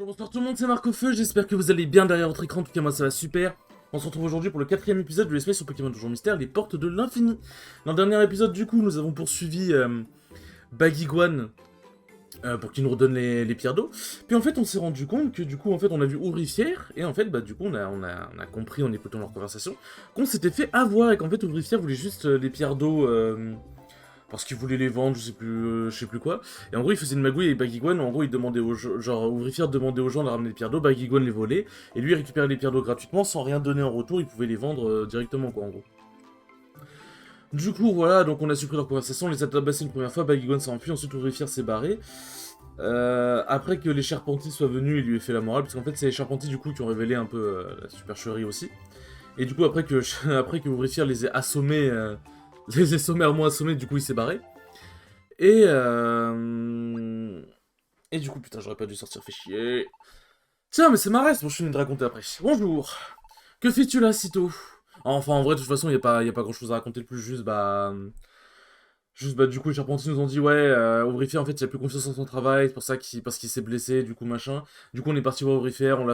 Bonsoir tout le monde, c'est Marc-Feu, j'espère que vous allez bien derrière votre écran, en tout cas moi ça va super. On se retrouve aujourd'hui pour le 4ème épisode de l'espèce sur Pokémon Donjon Mystère, les portes de l'infini. Dans le dernier épisode du coup, nous avons poursuivi Baguiguan pour qu'il nous redonne les pierres d'eau. Puis en fait on s'est rendu compte que du coup en fait on a vu Ouvrifière, et en fait bah du coup on a compris en écoutant leur conversation qu'on s'était fait avoir et qu'en fait Ouvrifière voulait juste les pierres d'eau... parce qu'il voulait les vendre, je sais plus quoi. Et en gros, il faisait une magouille avec Baguiguan, en gros, il demandait aux gens, genre, Ouvrifière demandait aux gens de ramener des pierres d'eau, Baguiguan les volait, et lui, il récupérait les pierres d'eau gratuitement, sans rien donner en retour, il pouvait les vendre directement, quoi, en gros. Du coup, voilà, donc on a supprimé leur conversation, on les a tabassés une première fois, Baguiguan s'est enfui, ensuite Ouvrifière s'est barré. Après que les Charpentis soient venus, il lui a fait la morale, parce qu'en fait, c'est les Charpentis, du coup, qui ont révélé un peu la supercherie aussi. Et du coup, après que, après que Ouvrifière les ait assommés... les ait sommairement assommés, du coup, il s'est barré. Et du coup, putain, j'aurais pas dû sortir, fait chier. Tiens, mais c'est Marès, bon, je finis de raconter après. Bonjour. Que fais-tu là, sitôt? Enfin, en vrai, de toute façon, y a pas grand-chose à raconter de plus, juste, bah... Juste, bah, du coup, les Charpentiers nous ont dit, ouais, Ouvrifière, en fait, il a plus confiance en son travail, c'est pour ça parce qu'il s'est blessé, du coup, machin. Du coup, on est parti voir Ouvrifière, on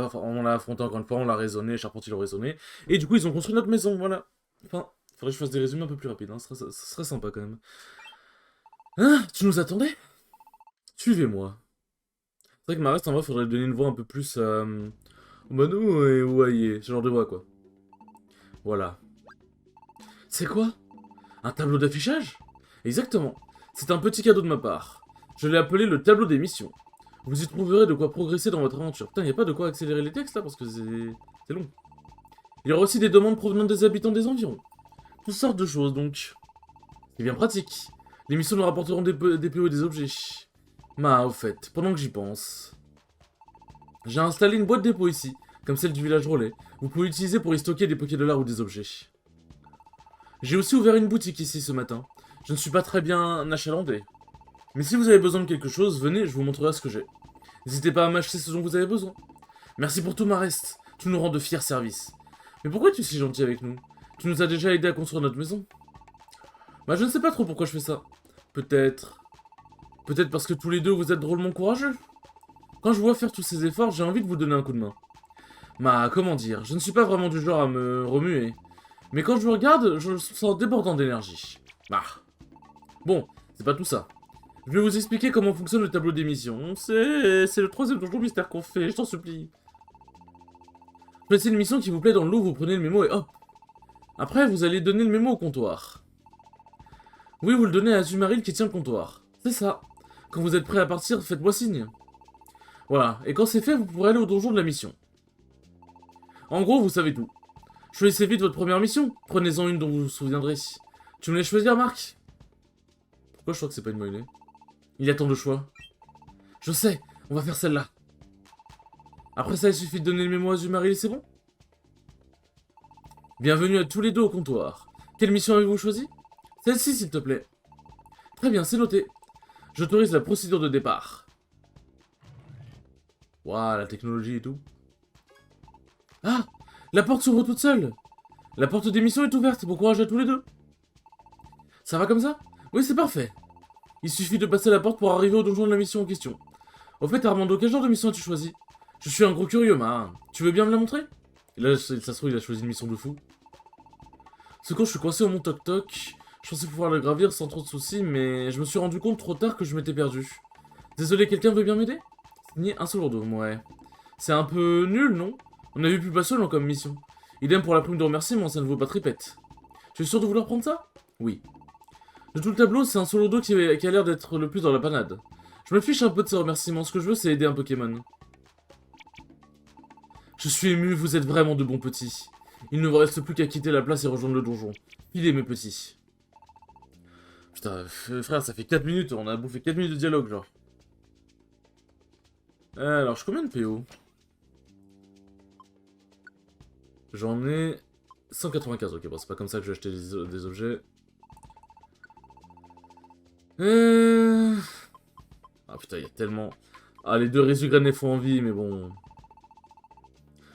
l'a affronté encore une fois, on l'a raisonné, les Charpentiers l'ont raisonné. Et du coup, ils ont construit notre maison, voilà. Enfin, faudrait que je fasse des résumés un peu plus rapides, hein, ce serait sympa, quand même. Hein? Tu nous attendais? Suivez-moi. C'est vrai que Marest, en vrai, faudrait lui donner une voix un peu plus... Mano et Ouaillé, ce genre de voix, quoi. Voilà. C'est quoi? Un tableau d'affichage? Exactement. C'est un petit cadeau de ma part. Je l'ai appelé le tableau des missions. Vous y trouverez de quoi progresser dans votre aventure. Putain, y a pas de quoi accélérer les textes, là, parce que c'est long. Il y aura aussi des demandes provenant des habitants des environs. Toutes sortes de choses, donc. C'est bien pratique. Les missions nous rapporteront des PO et des objets. Au fait, pendant que j'y pense... J'ai installé une boîte dépôt ici, comme celle du village relais. Vous pouvez l'utiliser pour y stocker des Pokédollars ou des objets. J'ai aussi ouvert une boutique ici ce matin. Je ne suis pas très bien achalandé. Mais si vous avez besoin de quelque chose, venez, je vous montrerai ce que j'ai. N'hésitez pas à m'acheter ce dont vous avez besoin. Merci pour tout, Marest. Tu nous rends de fiers services. Mais pourquoi tu es si gentil avec nous? Tu nous as déjà aidé à construire notre maison. Bah, je ne sais pas trop pourquoi je fais ça. Peut-être... Peut-être parce que tous les deux vous êtes drôlement courageux. Quand je vois faire tous ces efforts, j'ai envie de vous donner un coup de main. Comment dire, je ne suis pas vraiment du genre à me remuer. Mais quand je vous regarde, je me sens débordant d'énergie. Bon, c'est pas tout ça. Je vais vous expliquer comment fonctionne le tableau d'émission. C'est le 3ème donjon mystère qu'on fait, je t'en supplie. Placez une mission qui vous plaît dans le lot, vous prenez le mémo et hop. Après, vous allez donner le mémo au comptoir. Oui, vous le donnez à Azumarill qui tient le comptoir. C'est ça. Quand vous êtes prêt à partir, faites-moi signe. Voilà, et quand c'est fait, vous pourrez aller au donjon de la mission. En gros, vous savez tout. Choisissez vite votre première mission. Prenez-en une dont vous vous souviendrez. Tu me laisses choisir, Marc? Pourquoi je crois que c'est pas une bonne idée? Il y a tant de choix. Je sais, on va faire celle-là. Après ça, il suffit de donner le mémo à Azumarill et c'est bon? Bienvenue à tous les deux au comptoir. Quelle mission avez-vous choisi? Celle-ci, s'il te plaît. Très bien, c'est noté. J'autorise la procédure de départ. Waouh, la technologie et tout. Ah! La porte s'ouvre toute seule! La porte d'émission est ouverte, bon courage à tous les deux! Ça va comme ça? Oui, c'est parfait. Il suffit de passer la porte pour arriver au donjon de la mission en question. Au fait, Armando, quel genre de mission as-tu choisi? Je suis un gros curieux, Tu veux bien me la montrer? Et là, ça se trouve, il a choisi une mission de fou. Ce quand je suis coincé au mont Toc Toc, je pensais pouvoir le gravir sans trop de soucis, mais je me suis rendu compte trop tard que je m'étais perdu. Désolé, quelqu'un veut bien m'aider? Ni un seul ordre, ouais. C'est un peu nul, non? On a vu plus pas comme mission. Idem pour la prime de remerciement, ça ne vaut pas tripette. Tu es sûr de vouloir prendre ça? Oui. De tout le tableau, c'est un solo do qui a l'air d'être le plus dans la panade. Je me fiche un peu de ces remerciements, ce que je veux, c'est aider un Pokémon. Je suis ému, vous êtes vraiment de bons petits. Il ne vous reste plus qu'à quitter la place et rejoindre le donjon. Filez, mes petits. Putain, frère, ça fait 4 minutes, on a bouffé 4 minutes de dialogue, genre. Alors, je suis combien de PO? J'en ai 195, ok, bon, c'est pas comme ça que je vais acheter des objets. Ah putain, il y a tellement... Ah, les deux Resugranes font envie, mais bon...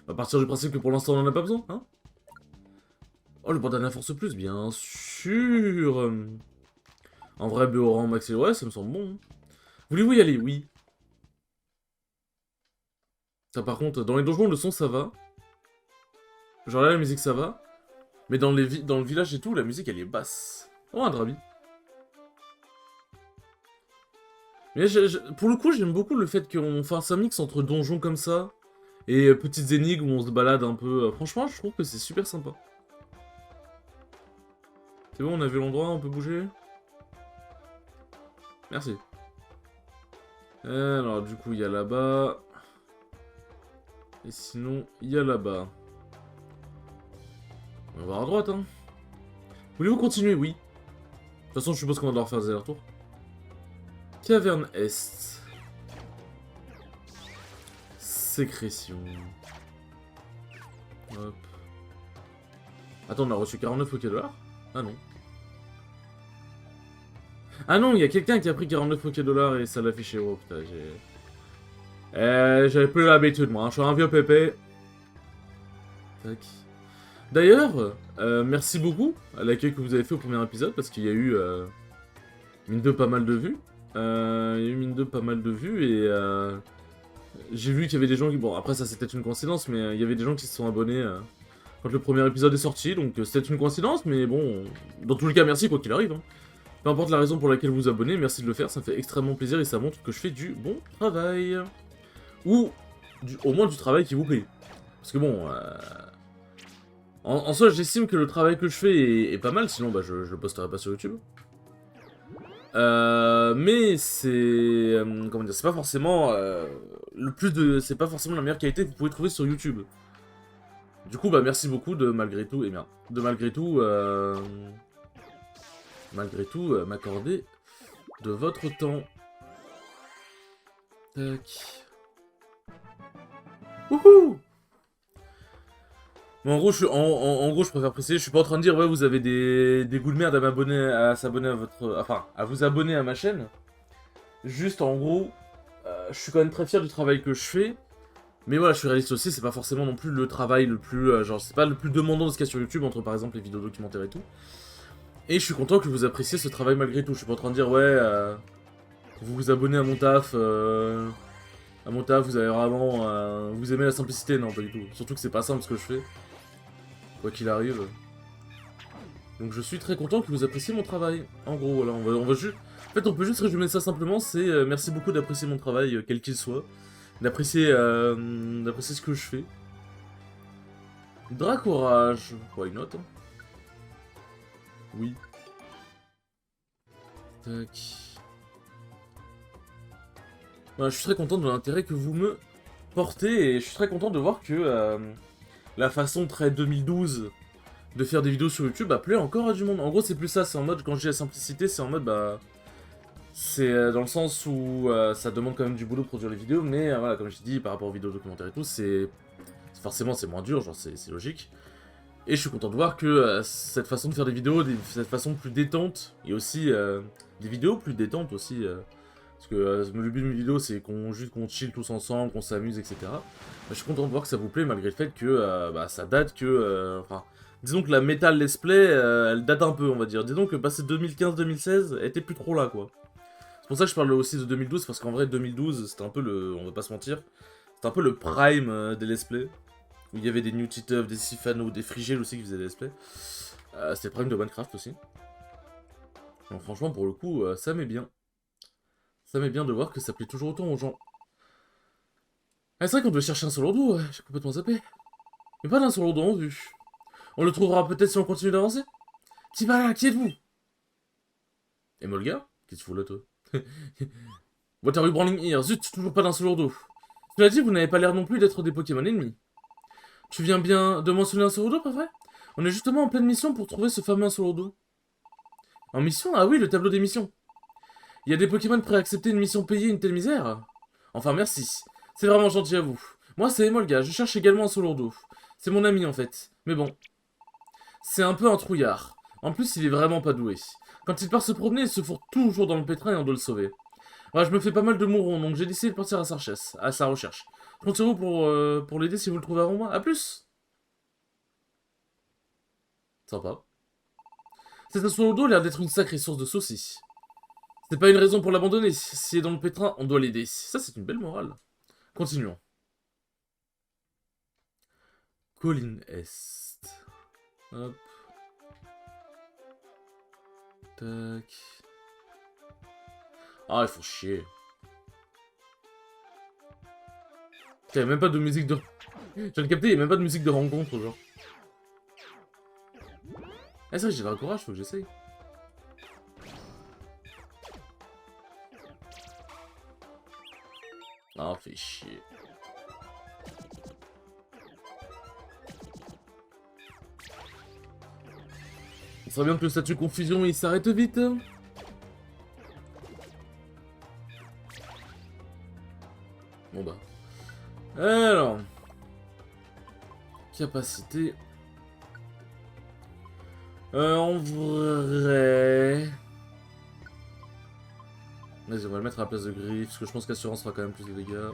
On va partir du principe que pour l'instant on en a pas besoin, hein? Oh, le bandana force plus, bien sûr. En vrai, Béoran, Max et ouais, ça me semble bon. Voulez-vous y aller? Oui. Ça, par contre, dans les donjons, le son, ça va. Genre là, la musique, ça va. Mais dans le village et tout, la musique, elle est basse. Oh, un drabi. Mais pour le coup, j'aime beaucoup le fait qu'on fasse un mix entre donjons comme ça et petites énigmes où on se balade un peu. Franchement, je trouve que c'est super sympa. C'est bon, on a vu l'endroit, on peut bouger? Merci. Alors, du coup, il y a là-bas. Et sinon, il y a là-bas. On va voir à droite, hein. Voulez-vous continuer? Oui. De toute façon, je suppose qu'on va devoir faire des allers-retours. Caverne Est. Sécrétion. Hop. Attends, on a reçu 49 $. Ah non. Ah non, il y a quelqu'un qui a pris 49 $, et ça l'a affiché. Oh putain, j'avais plus l'habitude, moi. Hein. Je suis un vieux pépé. Tac. D'ailleurs, merci beaucoup à l'accueil que vous avez fait au premier épisode, parce qu'il y a eu, mine de pas mal de vues. Il y a eu mine de pas mal de vues, et j'ai vu qu'il y avait des gens qui... Bon, après ça c'était une coïncidence, mais il y avait des gens qui se sont abonnés quand le premier épisode est sorti, donc c'était une coïncidence, mais bon, dans tous les cas, merci quoi qu'il arrive. Hein. Peu importe la raison pour laquelle vous vous abonnez, merci de le faire, ça me fait extrêmement plaisir et ça montre que je fais du bon travail. Ou au moins du travail qui vous plaît. Parce que bon... En soi, j'estime que le travail que je fais est pas mal, sinon bah, je le posterai pas sur YouTube. Mais c'est... comment dire, c'est pas forcément c'est pas forcément la meilleure qualité que vous pouvez trouver sur YouTube. Du coup, bah merci beaucoup de malgré tout, m'accorder de votre temps. Tac. Wouhou! Mais en gros, en gros, je préfère préciser, je suis pas en train de dire, ouais, vous avez des goûts de merde à s'abonner à votre... Enfin, à vous abonner à ma chaîne. Juste, en gros, je suis quand même très fier du travail que je fais. Mais voilà, je suis réaliste aussi, c'est pas forcément non plus le travail le plus... genre, c'est pas le plus demandant de ce qu'il y a sur YouTube, entre par exemple les vidéos documentaires et tout. Et je suis content que vous appréciez ce travail malgré tout. Je suis pas en train de dire, ouais, vous vous abonnez à mon taf... à mon taf, vous avez vraiment... vous aimez la simplicité, non, pas du tout. Surtout que c'est pas simple ce que je fais. Quoi qu'il arrive. Donc je suis très content que vous appréciez mon travail. En gros, voilà, on va juste... En fait, on peut juste résumer ça simplement, c'est merci beaucoup d'apprécier mon travail, quel qu'il soit. D'apprécier ce que je fais. Dracorage. Why not? Hein. Oui. Tac. Voilà, je suis très content de l'intérêt que vous me portez, et je suis très content de voir que la façon très 2012 de faire des vidéos sur YouTube plaît encore à du monde. En gros, c'est plus ça, c'est en mode, quand je dis la simplicité, c'est en mode, bah... C'est dans le sens où ça demande quand même du boulot de produire les vidéos, mais voilà, comme je t'ai dit, par rapport aux vidéos documentaires et tout, c'est... Forcément, c'est moins dur, genre, c'est logique. Et je suis content de voir que cette façon de faire des vidéos, cette façon plus détente, et aussi des vidéos plus détentes aussi... parce que le but d'une vidéo, c'est qu'on chill tous ensemble, qu'on s'amuse, etc. Bah, je suis content de voir que ça vous plaît, malgré le fait que bah, ça date que... Enfin, disons que la Metal Let's Play, elle date un peu, on va dire. Disons que passé 2015-2016, elle était plus trop là, quoi. C'est pour ça que je parle aussi de 2012, parce qu'en vrai, 2012, c'était un peu le... On va pas se mentir. C'était un peu le prime des Let's Play. Où il y avait des New Titeuf, des Sifano, des Frigel aussi qui faisaient des Let's Play. C'était le prime de Minecraft aussi. Donc franchement, pour le coup, ça m'est bien. Ça m'est bien de voir que ça plaît toujours autant aux gens. Ah, c'est vrai qu'on doit chercher un Solordo, j'ai complètement zappé. Mais pas d'un Solordo en vue. On le trouvera peut-être si on continue d'avancer. Tibala, qui êtes-vous? Et Molga? Qu'est-ce que tu fous là, toi? What are you brawling here? Zut, toujours pas d'un Solordo. Cela dit, vous n'avez pas l'air non plus d'être des Pokémon ennemis. Tu viens bien de mentionner un Solordo, pas vrai? On est justement en pleine mission pour trouver ce fameux Solordo. En mission? Ah oui, le tableau des missions. Il y a des Pokémon prêts à accepter une mission payée une telle misère? Enfin, merci. C'est vraiment gentil à vous. Moi, c'est Emolga, je cherche également un Solordo. C'est mon ami, en fait. Mais bon. C'est un peu un trouillard. En plus, il est vraiment pas doué. Quand il part se promener, il se fourre toujours dans le pétrin et on doit le sauver. Ouais, je me fais pas mal de mourons, donc j'ai décidé de partir à sa recherche. Je compte sur vous pour l'aider si vous le trouvez avant moi. A plus! Sympa. Cet Solordo a l'air d'être une sacrée source de saucisses. C'est pas une raison pour l'abandonner. S'il est dans le pétrin, on doit l'aider. Ça, c'est une belle morale. Continuons. Colline Est. Hop. Tac. Ah, ils font chier. Il n'y a même pas de musique de... Je viens de capter, il n'y a même pas de musique de rencontre, genre. Ah, c'est vrai, j'ai le courage, faut que j'essaye. Ah, fait chier. Ça serait bien que le statut confusion il s'arrête vite. Bon bah. Alors. Capacité. En vrai... Vas-y, on va le mettre à la place de griffe, parce que je pense qu'assurance fera quand même plus de dégâts.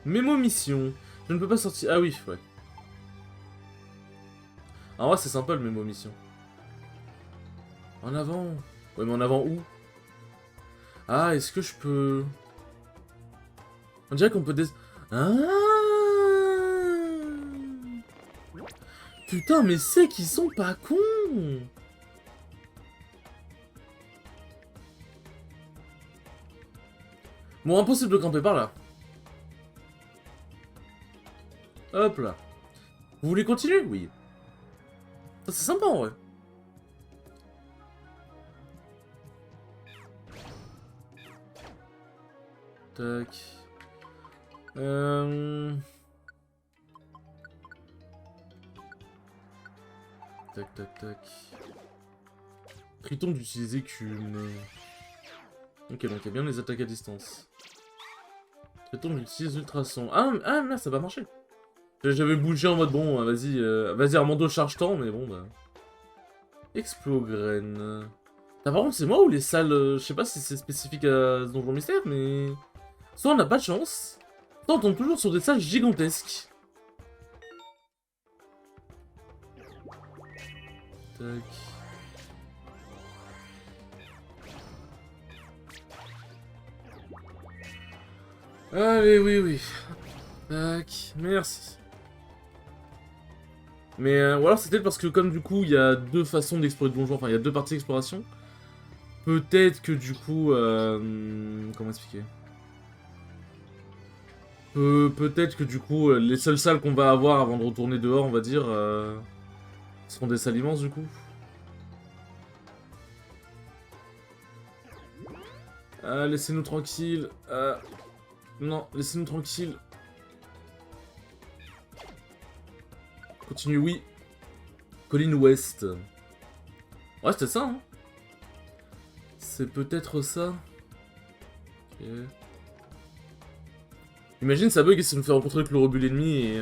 Mémo mission. Je ne peux pas sortir... Ah oui, ouais. En vrai, c'est sympa le mémo mission. En avant. Ouais, mais en avant où? Ah, est-ce que je peux... On dirait qu'on peut Ah. Putain, mais c'est qu'ils sont pas cons. Bon, impossible de camper par là. Hop là. Vous voulez continuer? Oui. Ça, c'est sympa en vrai. Tac. Tac, tac, tac. Triton d'utiliser qu'une... Ok, donc il y a bien les attaques à distance. Triton utilise ultrason. Ah merde, ça va marcher. J'avais bougé en mode bon, vas-y, vas-y Armando charge-temps, mais bon bah... Explogrène. Ah, par contre, c'est moi ou les salles... je sais pas si c'est spécifique à Donjon Mystère, mais... Soit on n'a pas de chance, soit on tombe toujours sur des salles gigantesques. Tac. Allez, oui. Tac, merci. Mais ou alors c'est peut-être parce que comme du coup il y a deux façons d'explorer le donjon, enfin il y a deux parties d'exploration. Peut-être que du coup... comment expliquer? Peut-être que du coup les seules salles qu'on va avoir avant de retourner dehors, on va dire, seront des salles immenses du coup. Laissez-nous tranquille. Non, laissez-nous tranquille. Continue, oui. Colline Ouest. Ouais, c'était ça, hein. C'est peut-être ça. Ok. Imagine, ça bug et ça nous fait rencontrer le chlorobule ennemi et...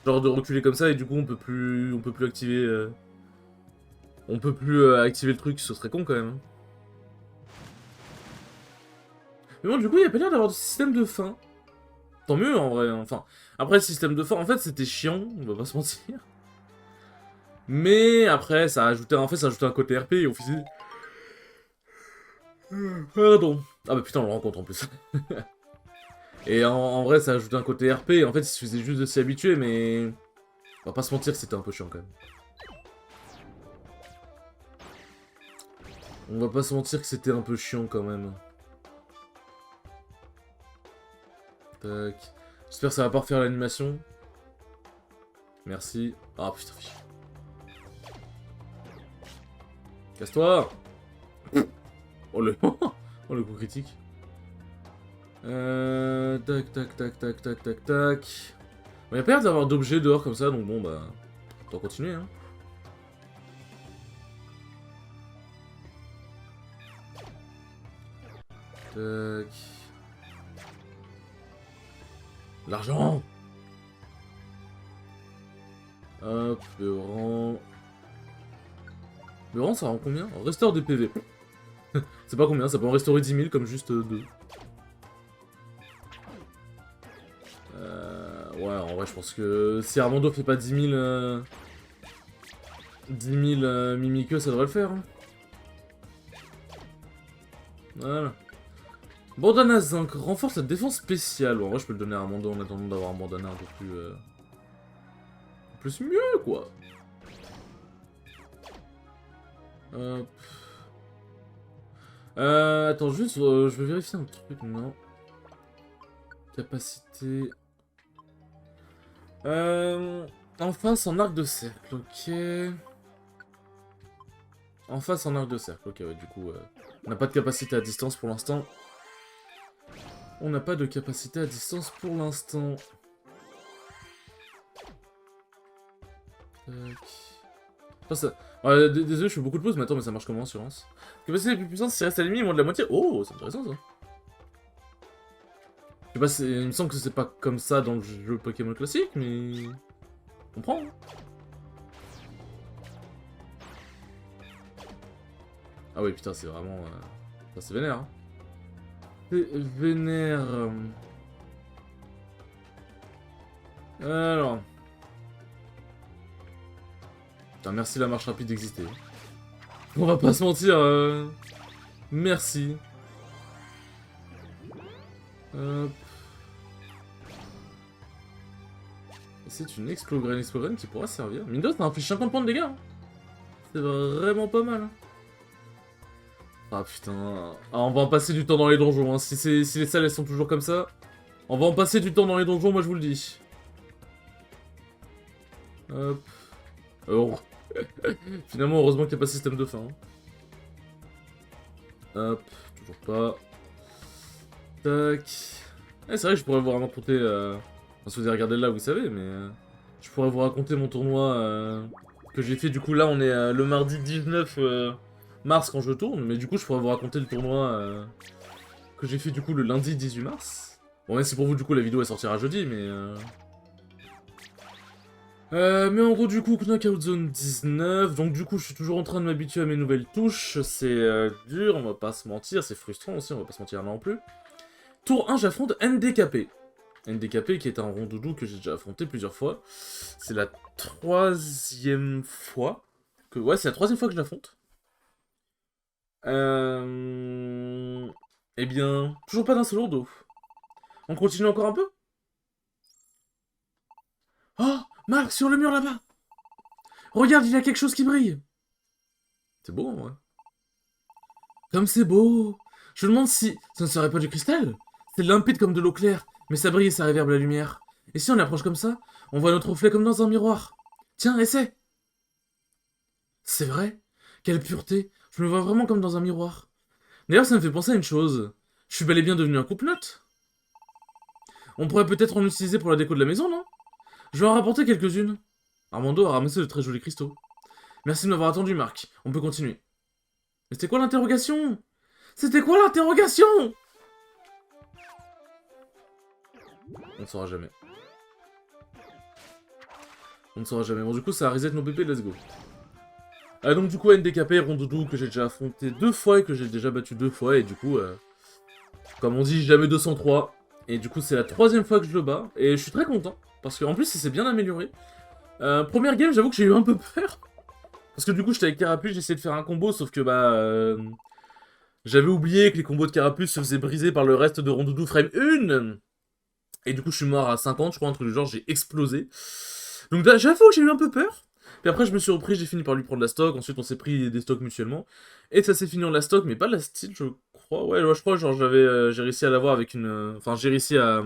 genre de reculer comme ça et du coup on peut plus activer... on peut plus activer le truc, ce serait con quand même. Mais bon, du coup, il n'y a pas l'air d'avoir de système de fin. Tant mieux, en vrai. Enfin, après, le système de fin, en fait, c'était chiant, on va pas se mentir. Mais après, ça a ajouté, en fait, ça a ajouté un côté RP et au physique. Pardon. Ah bah putain, on le rencontre en plus. Et en vrai, ça a ajouté un côté RP. En fait, il suffisait juste de s'y habituer, mais... On va pas se mentir, c'était un peu chiant, quand même. On va pas se mentir que c'était un peu chiant, quand même. Tac. J'espère que ça va pas refaire l'animation. Merci. Ah putain, fichu. Casse-toi. Oh le... oh le coup critique. Tac. Bon, y'a pas l'air d'avoir d'objets dehors comme ça, donc bon bah... On va continuer, hein. Tac... L'argent. Hop, le rang... Le rang, ça rend combien? Restaure des PV. C'est pas combien, ça peut en restaurer 10 000 comme juste 2. Ouais, en vrai, je pense que si Armando fait pas 10 000... 10 000 mimiqueux, ça devrait le faire. Hein. Voilà. Bandana zinc, renforce la défense spéciale. Bon, en vrai, je peux le donner à Armando en attendant d'avoir un bandana un peu Plus mieux, quoi. Attends, juste, je vais vérifier un truc, non. Capacité... En face, en arc de cercle, ok. En face, en arc de cercle, ok, ouais, du coup, on n'a pas de capacité à distance pour l'instant. On n'a pas de capacité à distance pour l'instant. Tac. Ah, ça... désolé, je fais beaucoup de pauses, mais attends, mais ça marche comment, assurance? Capacité la plus puissante, si reste à l'ennemi, moins de la moitié. Oh, c'est intéressant, ça. Je sais pas, il me semble que c'est pas comme ça dans le jeu Pokémon classique, mais... On comprend, hein. Ah oui, putain, c'est vraiment... Ça, c'est vénère, hein. C'est vénère... Alors... Putain, merci la marche rapide d'exister. On va pas se mentir, merci. Hop. C'est une Explograine qui pourra servir. Mine de rien, ça inflige 50 points de dégâts. Hein. C'est vraiment pas mal. Hein. Ah putain. Ah, on va en passer du temps dans les donjons. Hein. Si les salles elles sont toujours comme ça, on va en passer du temps dans les donjons, moi je vous le dis. Hop. Oh. Finalement, heureusement qu'il n'y a pas de système de fin. Hein. Hop. Toujours pas. Tac. Eh, c'est vrai que je pourrais vous raconter... Enfin, si vous avez regardé là, vous savez, mais... je pourrais vous raconter mon tournoi que j'ai fait. Du coup, là, on est le mardi 19 mars quand je tourne. Mais du coup, je pourrais vous raconter le tournoi que j'ai fait, du coup, le lundi 18 mars. Bon, même si pour vous, du coup, la vidéo, elle sortira jeudi, mais... mais en gros, du coup, Knockout Zone 19. Donc, du coup, je suis toujours en train de m'habituer à mes nouvelles touches. C'est dur, on va pas se mentir. C'est frustrant aussi, on va pas se mentir non plus. Tour 1, j'affronte NDKP. NDKP qui est un rondoudou que j'ai déjà affronté plusieurs fois. C'est la 3e fois que... Ouais, c'est la 3e fois que je l'affronte. Eh bien, toujours pas d'un seul lourdeau. On continue encore un peu? Oh, Marc, sur le mur là-bas! Regarde, il y a quelque chose qui brille! C'est beau, ouais. Comme c'est beau! Je me demande si ça ne serait pas du cristal? C'est limpide comme de l'eau claire, mais ça brille et ça réverbe la lumière. Et si on approche comme ça, on voit notre reflet comme dans un miroir. Tiens, essaie! C'est vrai? Quelle pureté! Je me vois vraiment comme dans un miroir. D'ailleurs, ça me fait penser à une chose. Je suis bel et bien devenu un coupe-notes. On pourrait peut-être en utiliser pour la déco de la maison, non? Je vais en rapporter quelques-unes. Armando a ramassé de très jolis cristaux. Merci de m'avoir attendu, Marc. On peut continuer. Mais c'était quoi l'interrogation? C'était quoi l'interrogation? On ne saura jamais. On ne saura jamais. Bon, du coup, ça a reset nos pépés, let's go. Donc, du coup, NDKP, Rondoudou, que j'ai déjà affronté 2 fois et que j'ai déjà battu 2 fois. Et du coup, comme on dit, jamais 203. Et du coup, c'est la 3e fois que je le bats. Et je suis très content. Parce qu'en plus, il s'est bien amélioré. Première game, j'avoue que j'ai eu un peu peur. Parce que du coup, j'étais avec Carapuce, j'ai essayé de faire un combo, sauf que j'avais oublié que les combos de Carapuce se faisaient briser par le reste de Rondoudou frame 1. Et du coup, je suis mort à 50, je crois, un truc du genre, j'ai explosé. Donc là, j'avoue que j'ai eu un peu peur. Puis après, je me suis repris, j'ai fini par lui prendre la stock. Ensuite, on s'est pris des stocks mutuellement. Et ça s'est fini en la stock, mais pas de la style, je crois. Ouais, je crois, genre, j'ai réussi à l'avoir avec une... Enfin, j'ai réussi à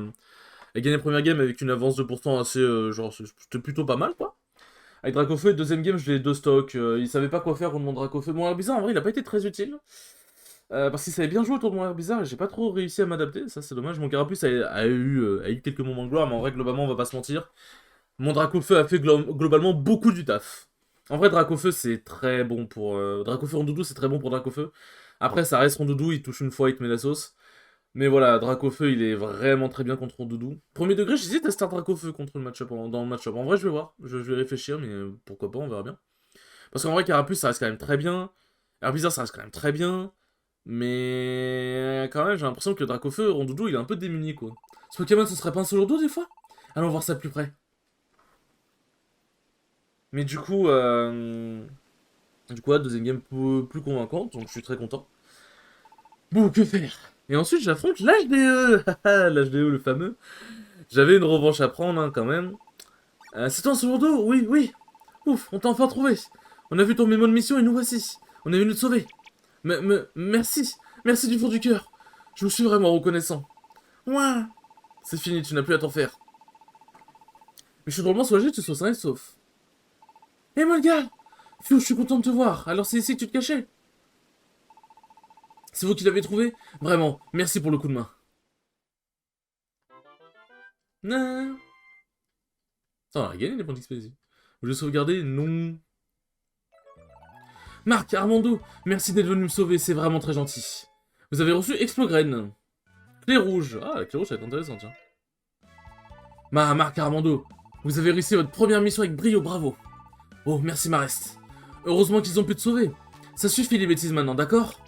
gagner la première game avec une avance de pourcent assez... genre, c'était plutôt pas mal, quoi. Avec Dracofeu, deuxième game, je l'ai 2 stocks. Il savait pas quoi faire contre mon Dracofeu. Mon Herbizarre, en vrai, il a pas été très utile. Parce qu'il savait bien jouer autour de mon Herbizarre et j'ai pas trop réussi à m'adapter. Ça, c'est dommage. Mon Carapuce a eu quelques moments de gloire, mais en vrai, globalement, on va pas se mentir. Mon Dracofeu a fait globalement beaucoup du taf. En vrai, Dracofeu, c'est très bon pour... Dracofeu Rondoudou, c'est très bon pour Dracofeu. Après, ça reste Rondoudou, il touche une fois, il te met la sauce. Mais voilà, Dracofeu, il est vraiment très bien contre Rondoudou. Premier degré, j'hésite à start Dracofeu contre le match-up, dans le match-up. En vrai, je vais voir. Je vais réfléchir, mais pourquoi pas, on verra bien. Parce qu'en vrai, Carapuce, ça reste quand même très bien. Herbizarre, ça reste quand même très bien. Mais quand même, j'ai l'impression que Dracofeu, Rondoudou, il est un peu démuni, quoi. Ce Pokémon, ce serait pas un seul des fois? Allons voir ça de plus près. Mais du coup, deuxième game plus convaincante, donc je suis très content. Bon, que faire? Et ensuite, j'affronte l'HDE. L'HDE, le fameux. J'avais une revanche à prendre, hein, quand même. C'est toi, Solourdo? Oui, oui. Ouf, on t'a enfin trouvé. On a vu ton mémo de mission et nous voici. On est venu te sauver. Merci. Merci du fond du cœur. Je vous suis vraiment reconnaissant. Ouah. C'est fini, tu n'as plus à t'en faire. Mais je suis drôlement soulagé que tu sois sain et sauf. Hé, moi, le gars! Phew, je suis content de te voir. Alors c'est ici que tu te cachais? C'est vous qui l'avez trouvé? Vraiment, merci pour le coup de main. Non. Ça, on a gagné les points d'XP ici. Vous voulez sauvegarder? Non. Marc, Armando, merci d'être venu me sauver, c'est vraiment très gentil. Vous avez reçu Explogren. Clé rouge. Ah, la clé rouge, ça va être intéressant, tiens. Marc, Armando, vous avez réussi votre première mission avec brio, bravo. Oh, merci Marest. Heureusement qu'ils ont pu te sauver. Ça suffit les bêtises maintenant, d'accord?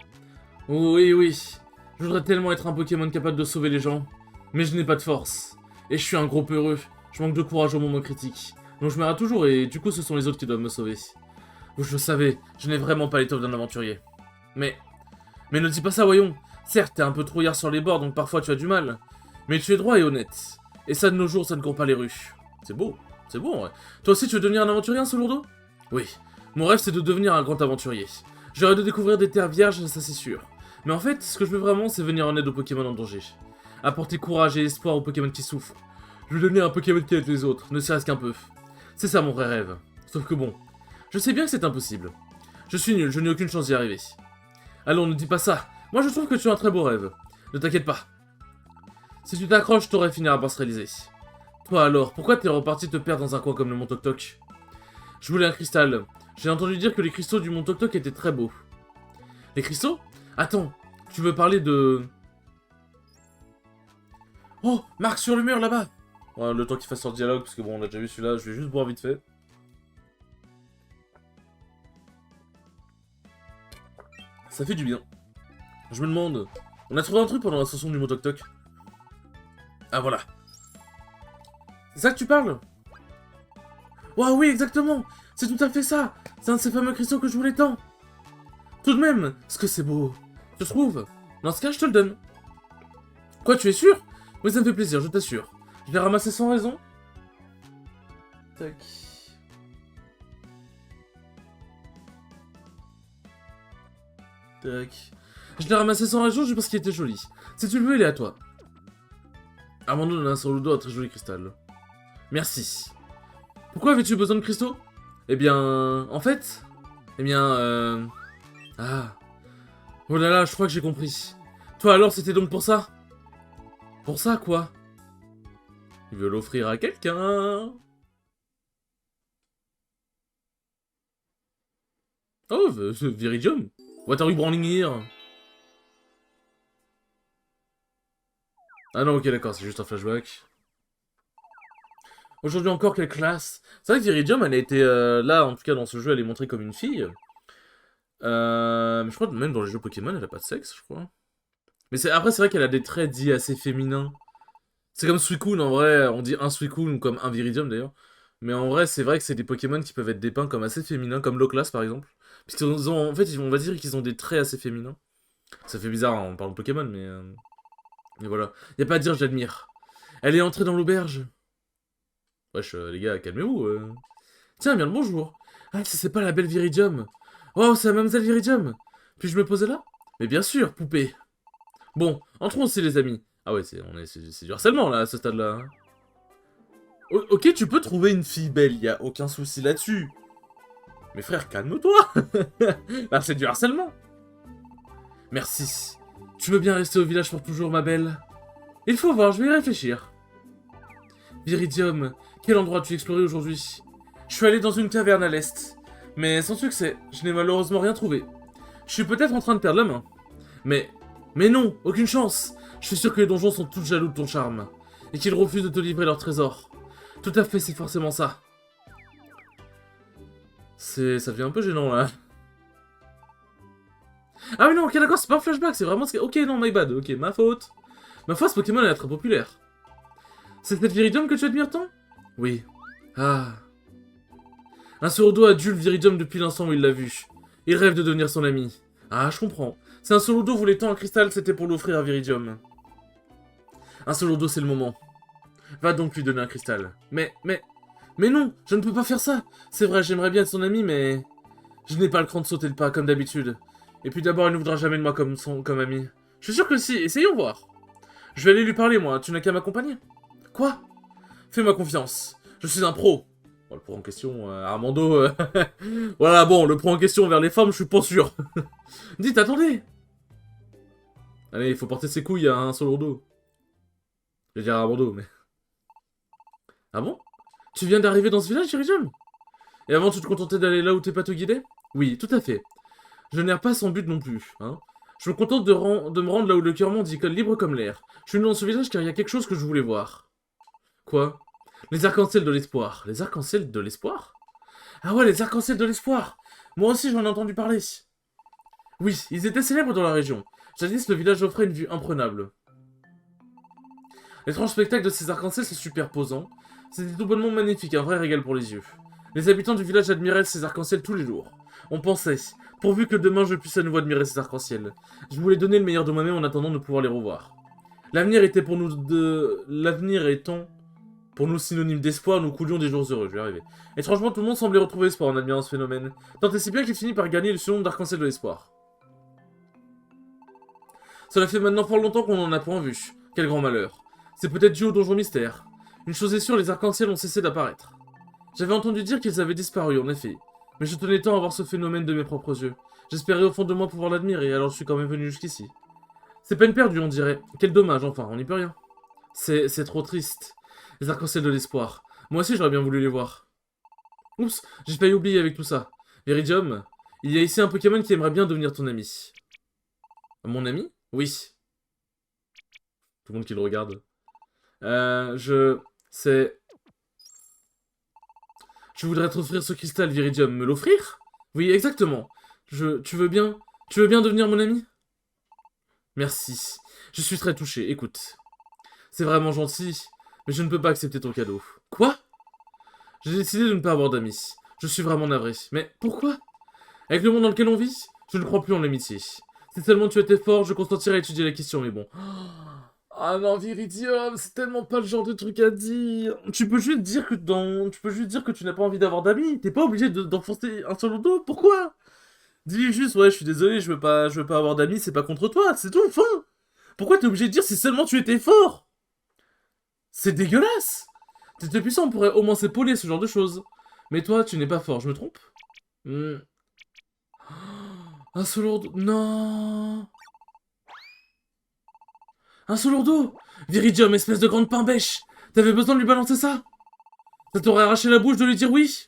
Oui, oui. Je voudrais tellement être un Pokémon capable de sauver les gens. Mais je n'ai pas de force. Et je suis un gros peureux. Je manque de courage au moment critique. Donc je me rate toujours et du coup ce sont les autres qui doivent me sauver. Je le savais, je n'ai vraiment pas l'étoffe d'un aventurier. Mais ne dis pas ça, voyons. Certes, t'es un peu trouillard sur les bords, donc parfois tu as du mal. Mais tu es droit et honnête. Et ça de nos jours, ça ne court pas les rues. C'est beau, ouais. Toi aussi tu veux devenir un aventurier, un Solourdo? Oui. Mon rêve c'est de devenir un grand aventurier. J'aurais de découvrir des terres vierges, ça c'est sûr. Mais en fait, ce que je veux vraiment, c'est venir en aide aux Pokémon en danger. Apporter courage et espoir aux Pokémon qui souffrent. Je veux devenir un Pokémon qui aide les autres, ne serait-ce qu'un peu. C'est ça mon vrai rêve. Sauf que bon, je sais bien que c'est impossible. Je suis nul, je n'ai aucune chance d'y arriver. Allons, ne dis pas ça. Moi je trouve que tu as un très beau rêve. Ne t'inquiète pas. Si tu t'accroches, t'aurais fini par se réaliser. Toi alors, pourquoi t'es reparti te perdre dans un coin comme le Mont Toc Toc? Je voulais un cristal. J'ai entendu dire que les cristaux du Mont Toc Toc étaient très beaux. Les cristaux? Attends, tu veux parler de... Oh, marque sur le mur là-bas. Ouais, le temps qu'il fasse son dialogue, parce que bon, on a déjà vu celui-là, je vais juste boire vite fait. Ça fait du bien. Je me demande... On a trouvé un truc pendant l'ascension du Mont Toc Toc. Ah voilà. C'est ça que tu parles? Ouais, oui, exactement. C'est tout à fait ça. C'est un de ces fameux cristaux que je voulais tant. Tout de même, ce que c'est beau. Tu trouves? Dans ce cas, je te le donne. Quoi, tu es sûr? Oui, ça me fait plaisir, je t'assure. Je l'ai ramassé sans raison. Tac. Tac. Je l'ai ramassé sans raison juste parce qu'il était joli. Si tu le veux, il est à toi. Armando donne sur le dos un très joli cristal. Merci. Pourquoi avais-tu besoin de cristaux? Eh bien... En fait... Eh bien... Ah... Oh là là, je crois que j'ai compris. Toi alors, c'était donc pour ça? Pour ça, quoi? Il veut l'offrir à quelqu'un. Oh, Viridium. What are you branding here? Ah non, ok, d'accord, c'est juste un flashback. Aujourd'hui encore, quelle classe. C'est vrai que Viridium, elle a été... là, en tout cas, dans ce jeu, elle est montrée comme une fille. Mais je crois que même dans les jeux Pokémon, elle a pas de sexe, je crois. Mais après, c'est vrai qu'elle a des traits dits assez féminins. C'est comme Suicune, en vrai, on dit un Suicune ou comme un Viridium, d'ailleurs. Mais en vrai, c'est vrai que c'est des Pokémon qui peuvent être dépeints comme assez féminins, comme Loclas, par exemple. Puisqu'ils ont, en fait, on va dire qu'ils ont des traits assez féminins. Ça fait bizarre, hein, on parle de Pokémon, mais voilà. Y a pas à dire, j'admire. Elle est entrée dans l'auberge. Wesh, les gars, calmez-vous. Tiens, bien le bonjour. Ah, c'est pas la belle Viridium. Oh, c'est la mademoiselle Viridium. Puis-je me poser là? Mais bien sûr, poupée. Bon, entrons aussi, les amis. Ah ouais, c'est du harcèlement, là, à ce stade-là. Ok, tu peux trouver une fille belle, y a aucun souci là-dessus. Mais frère, calme-toi. Là, c'est du harcèlement. Merci. Tu veux bien rester au village pour toujours, ma belle? Il faut voir, je vais y réfléchir. Viridium, quel endroit as-tu exploré aujourd'hui? Je suis allé dans une caverne à l'est. Mais sans succès, je n'ai malheureusement rien trouvé. Je suis peut-être en train de perdre la main. Mais non, aucune chance. Je suis sûr que les donjons sont tous jaloux de ton charme. Et qu'ils refusent de te livrer leur trésor. Tout à fait, c'est forcément ça. Ça devient un peu gênant, là. Ah oui, non, ok, d'accord, c'est pas un flashback, c'est vraiment... Ok, non, my bad, ok, ma faute. Ma foi, ce Pokémon est très populaire. C'est cette Viridium que tu admires tant? Oui. Ah... Un Solourdo adulte Viridium depuis l'instant où il l'a vu. Il rêve de devenir son ami. Ah, je comprends. Si un Solourdo voulait tant un cristal, c'était pour l'offrir à Viridium. Un Solourdo, c'est le moment. Va donc lui donner un cristal. Mais... Mais non, je ne peux pas faire ça. C'est vrai, j'aimerais bien être son ami, mais... Je n'ai pas le cran de sauter le pas, comme d'habitude. Et puis d'abord, il ne voudra jamais de moi comme ami. Je suis sûr que si, essayons voir. Je vais aller lui parler, moi, tu n'as qu'à m'accompagner. Quoi? Fais-moi confiance. Je suis un pro. Bon, le pro en question, Armando... voilà, bon, le pro en question vers les femmes, je suis pas sûr. Dites, attendez. Allez, il faut porter ses couilles à un seul lourdeau. Je vais dire Armando, mais... Ah bon? Tu viens d'arriver dans ce village, Iridium? Et avant, tu te contentais d'aller là où tes pattes te guidaient? Oui, tout à fait. Je n'erre pas sans but non plus, hein. Je me contente de me rendre là où le cœur monte, dit libre comme l'air. Je suis venu dans ce village car il y a quelque chose que je voulais voir. Quoi? Les arcs-en-ciel de l'espoir. Les arcs-en-ciel de l'espoir? Ah ouais, les arcs-en-ciel de l'espoir! Moi aussi, j'en ai entendu parler. Oui, ils étaient célèbres dans la région. Jadis, le village offrait une vue imprenable. L'étrange spectacle de ces arcs-en-ciel se superposant, c'était tout bonnement magnifique, un vrai régal pour les yeux. Les habitants du village admiraient ces arcs-en-ciel tous les jours. On pensait, pourvu que demain je puisse à nouveau admirer ces arcs-en-ciel. Je voulais donner le meilleur de moi-même en attendant de pouvoir les revoir. L'avenir étant pour nous synonyme d'espoir, nous coulions des jours heureux, je vais y arriver. Étrangement, tout le monde semblait retrouver espoir en admirant ce phénomène. Tant et si bien qu'il finit par gagner le surnom d'arc-en-ciel de l'espoir. Cela fait maintenant fort longtemps qu'on n'en a point vu. Quel grand malheur. C'est peut-être dû au donjon mystère. Une chose est sûre, les arcs-en-ciel ont cessé d'apparaître. J'avais entendu dire qu'ils avaient disparu, en effet. Mais je tenais tant à voir ce phénomène de mes propres yeux. J'espérais au fond de moi pouvoir l'admirer, alors je suis quand même venu jusqu'ici. C'est peine perdue, on dirait. Quel dommage, enfin, on n'y peut rien. C'est trop triste. Les arcs-en-ciel de l'espoir. Moi aussi, j'aurais bien voulu les voir. Oups, j'ai failli oublier avec tout ça. Viridium, il y a ici un Pokémon qui aimerait bien devenir ton ami. Mon ami? Oui. Tout le monde qui le regarde. C'est... Je voudrais t'offrir ce cristal, Viridium. Me l'offrir? Oui, exactement. Tu veux bien... Tu veux bien devenir mon ami? Merci. Je suis très touché, écoute. C'est vraiment gentil, mais je ne peux pas accepter ton cadeau. Quoi? J'ai décidé de ne pas avoir d'amis. Je suis vraiment navré. Mais pourquoi? Avec le monde dans lequel on vit, je ne crois plus en l'amitié. Si seulement tu étais fort, je consentirais à étudier la question, mais bon... Ah non, Viridium, c'est tellement pas le genre de truc à dire. Tu peux juste dire que tu n'as pas envie d'avoir d'amis. T'es pas obligé d'enfoncer un seul au dos. Pourquoi? Dis juste, ouais, je suis désolé, je veux pas avoir d'amis, c'est pas contre toi, c'est tout, fin. Pourquoi t'es obligé de dire si seulement tu étais fort? C'est dégueulasse. T'étais puissant, on pourrait au moins s'épauler, ce genre de choses. Mais toi, tu n'es pas fort, je me trompe? Un seul au dos. Non. Un seul lourdeau! Viridium, espèce de grande pain-bêche! T'avais besoin de lui balancer ça? Ça t'aurait arraché la bouche de lui dire oui?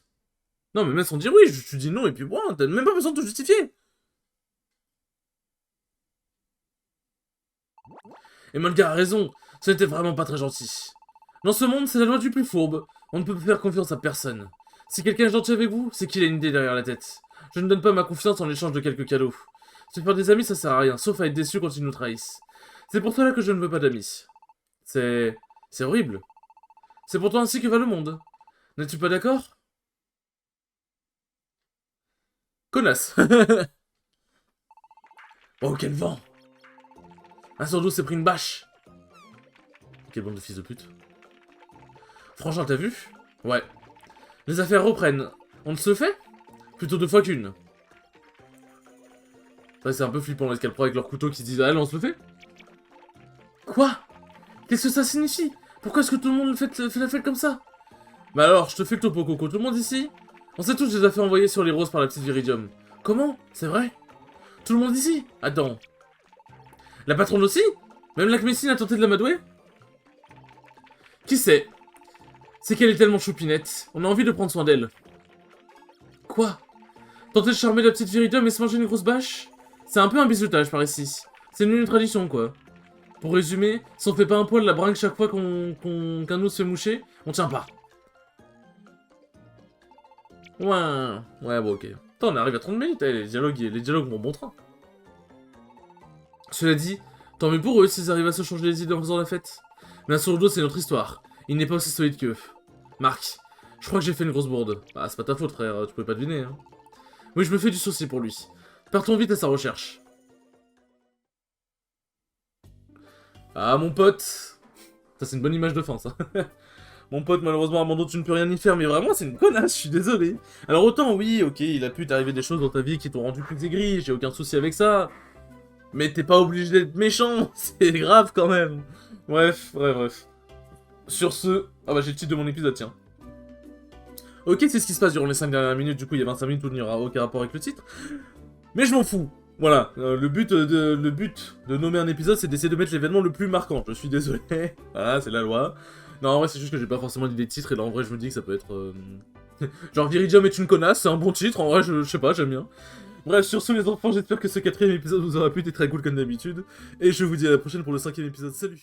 Non, mais même sans dire oui, tu dis non et puis bon, t'as même pas besoin de te justifier! Et Molga a raison, ce n'était vraiment pas très gentil. Dans ce monde, c'est la loi du plus fourbe. On ne peut faire confiance à personne. Si quelqu'un est gentil avec vous, c'est qu'il a une idée derrière la tête. Je ne donne pas ma confiance en échange de quelques cadeaux. Se faire des amis, ça sert à rien, sauf à être déçu quand ils nous trahissent. C'est pour cela que je ne veux pas d'amis. C'est horrible. C'est pourtant ainsi que va le monde. N'es-tu pas d'accord? Connasse. Oh, quel vent. Un surdou s'est pris une bâche. Quelle bande de fils de pute. Franchement, t'as vu? Ouais. Les affaires reprennent. On ne se fait? Plutôt deux fois qu'une. C'est un peu flippant, les Scalpro avec leur couteau qui se disent « Allez, on se le fait ?» Quoi? Qu'est-ce que ça signifie? Pourquoi est-ce que tout le monde fait la fête comme ça? Bah alors, je te fais le topo, Coco. Tout le monde ici? On sait tous que je les ai fait envoyer sur les roses par la petite Viridium. Comment? C'est vrai? Tout le monde ici? Attends. La patronne aussi? Même la Messine a tenté de l'amadouer? Qui sait? C'est qu'elle est tellement choupinette. On a envie de prendre soin d'elle. Quoi? Tenter de charmer la petite Viridium et se manger une grosse bâche? C'est un peu un bizutage par ici. C'est une tradition, quoi. Pour résumer, si on fait pas un poil la bringue chaque fois qu'un nous se fait moucher, on tient pas. Ouais, bon, ok. Attends, on arrive à 30 minutes, les dialogues vont bon train. Cela dit, tant mieux pour eux s'ils arrivent à se changer les idées en faisant la fête. Mais un solo dos, c'est notre histoire. Il n'est pas aussi solide qu'eux. Marc, je crois que j'ai fait une grosse bourde. Bah, c'est pas ta faute, frère, tu pouvais pas deviner, hein. Oui, je me fais du souci pour lui. Partons vite à sa recherche. Ah, mon pote. Ça, c'est une bonne image de fin, ça. Mon pote, malheureusement, Armando, tu ne peux rien y faire, mais vraiment, c'est une connasse, je suis désolé. Alors autant, oui, ok, il a pu t'arriver des choses dans ta vie qui t'ont rendu plus aigri, j'ai aucun souci avec ça. Mais t'es pas obligé d'être méchant, c'est grave quand même. Bref. Sur ce... Ah bah j'ai le titre de mon épisode, tiens. Ok, c'est ce qui se passe durant les 5 dernières minutes, du coup il y a 25 minutes où il n'y aura aucun rapport avec le titre. Mais je m'en fous. Voilà, le but de nommer un épisode, c'est d'essayer de mettre l'événement le plus marquant. Je suis désolé. Voilà, c'est la loi. Non, en vrai, c'est juste que j'ai pas forcément d'idée de titre, et là, en vrai, je me dis que ça peut être... genre, Viridium est une connasse, c'est un bon titre, en vrai, je sais pas, j'aime bien. Bref, sur ce, les enfants, j'espère que ce 4ème épisode vous aura plu, t'es très cool comme d'habitude. Et je vous dis à la prochaine pour le 5ème épisode. Salut!